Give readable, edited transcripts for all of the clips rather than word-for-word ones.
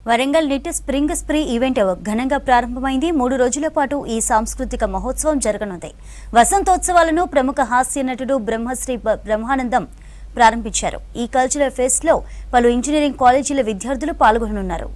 Warangal NIT spring spree event ఘనంగా ప్రారంభమైంది. 3 రోజుల పాటు ఈ సాంస్కృతిక మహోత్సవం జరగనుంది. వసంతోత్సవాలను ప్రముఖ హాస్య నటుడు బ్రహ్మశ్రీ బ్రహ్మానందం ప్రారంభించారు. ఈ కల్చరల్ ఫెస్ట్ లో పలు ఇంజనీరింగ్ కాలేజీల విద్యార్థులు పాల్గొననున్నారు.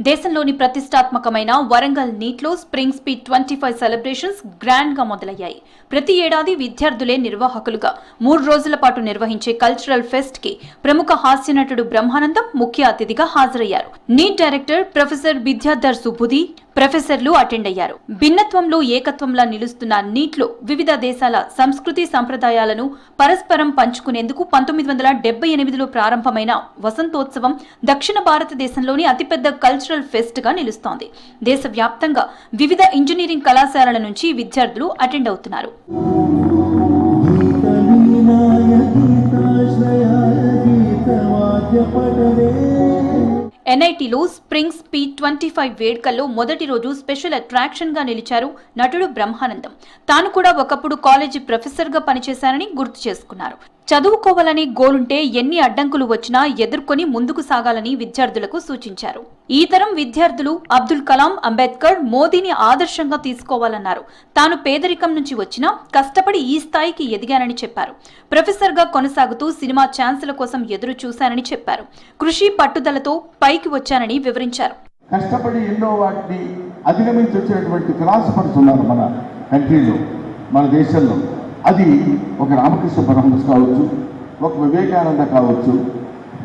దేశంలోని ప్రతిష్టాత్మకమైన వరంగల్ నీట్లో స్ప్రింగ్ స్పీడ్ 25 సెలబ్రేషన్స్ గ్రాండ్ గా మొదలయ్యాయి. ప్రతి ఏడాది విద్యార్థులే నిర్వాహకులుగా 3 రోజుల పాటు నిర్వహించే కల్చరల్ ఫెస్ట్ కి ప్రముఖ హాస్య నటుడు బ్రహ్మానందం ముఖ్య అతిథిగా హాజరయ్యారు. NIT director professor Vidyadhar Subudhi, ప్రొఫెసర్లు అటెండ్ అయ్యారు. భిన్నత్వంలో ఏకత్వంలా నిలుస్తున్న నీట్లో వివిధ దేశాల సంస్కృతి సంప్రదాయాలను పరస్పరం పంచుకునేందుకు 1978లో ప్రారంభమైన వసంతోత్సవం దక్షిణ భారతదేశంలోని అతిపెద్ద కల్చరల్ ఫెస్ట్ గా నిలుస్తోంది. దేశవ్యాప్తంగా వివిధ ఇంజనీరింగ్ కళాశాలల నుంచి విద్యార్థులు అటెండ్ అవుతున్నారు. ఎన్ఐటీలో స్ప్రింగ్ స్పీడ్ 25 వేడుకల్లో మొదటి రోజు స్పెషల్ అట్రాక్షన్ గా నిలిచారు నటుడు బ్రహ్మానందం. తాను కూడా ఒకప్పుడు కాలేజీ ప్రొఫెసర్ గా పనిచేశానని గుర్తు చేసుకున్నారు. చదువుకోవాలని గోలుంటే ఎన్ని అడ్డంకులు వచ్చినా ఎదుర్కొని ముందుకు సాగాలని విద్యార్థులకు సూచించారు. ఈ తరం విద్యార్థులు అబ్దుల్ కలాం, అంబేద్కర్, మోదీని ఆదర్శంగా తీసుకోవాలన్నారు. తాను పేదరికం నుంచి వచ్చినా కష్టపడి ఈ స్థాయికి ఎదిగానని చెప్పారు. ప్రొఫెసర్ గా కొనసాగుతూ సినిమా ఛాన్సుల కోసం ఎదురు చూశానని చెప్పారు. కృషి పట్టుదలతో పైకి వచ్చానని వివరించారు. కష్టపడి ఎన్నో వాటిని అధిగమించి వచ్చినటువంటి ఫిలాసఫర్స్ ఉన్నారు మన కంట్రీలో, మన దేశంలో. అది ఒక రామకృష్ణ పరమహంస కావచ్చు, ఒక వివేకానంద కావచ్చు,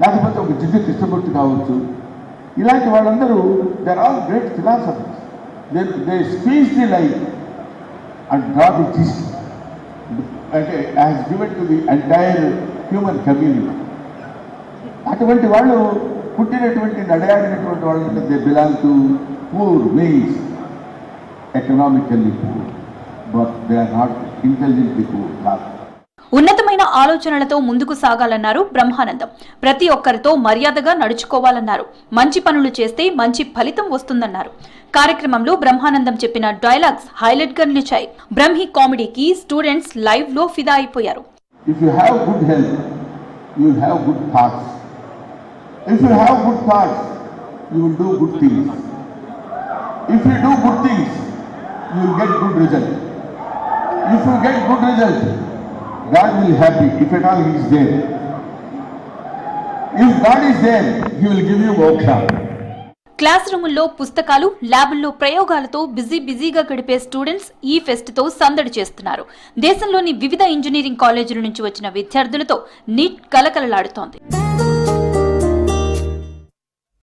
లేకపోతే ఒక జిడ్డు కృష్ణమూర్తి కావచ్చు. ఇలాంటి వాళ్ళందరూ they are all great philosophers. They speech the life and draw the gist అంటే has given to the entire human community. అటువంటి వాళ్ళు పుట్టినటువంటి నడయాడినటువంటి వాళ్ళు they belong to poor means economically poor, but they are not intelligently poor కాదు. ఉన్నతమైన ఆలోచనలతో ముందుకు సాగాలన్నారు బ్రహ్మానందం. ప్రతి ఒక్కరితో మర్యాదగా నడుచుకోవాలన్నారు. మంచి పనులు చేస్తే మంచి ఫలితం వస్తుందన్నారు. కార్యక్రమంలో బ్రహ్మానందం చెప్పిన డైలాగ్స్ హైలైట్ గా నిలిచాయి. బ్రహ్మి కామెడీకి స్టూడెంట్స్ లైవ్ లో ఫిదా అయిపోయారు. If you have good health, you will have good thoughts. If you have good thoughts, you will do good things. If you do good things, you will get good result. If you get good result, God will be happy if at all He is there. If God is there, He will give you moksha. Class రూముల్లో పుస్తకాలు, ల్యాబుల్లో ప్రయోగాలతో బిజీగా గడిపే students ఈ pest తో సందడి చేస్తున్నారు. దేశంలోని వివిధ ఇంజనీరింగ్ కాలేజీల నుంచి వచ్చిన విద్యార్థులతో నీట్ కలకలలాడుతోంది.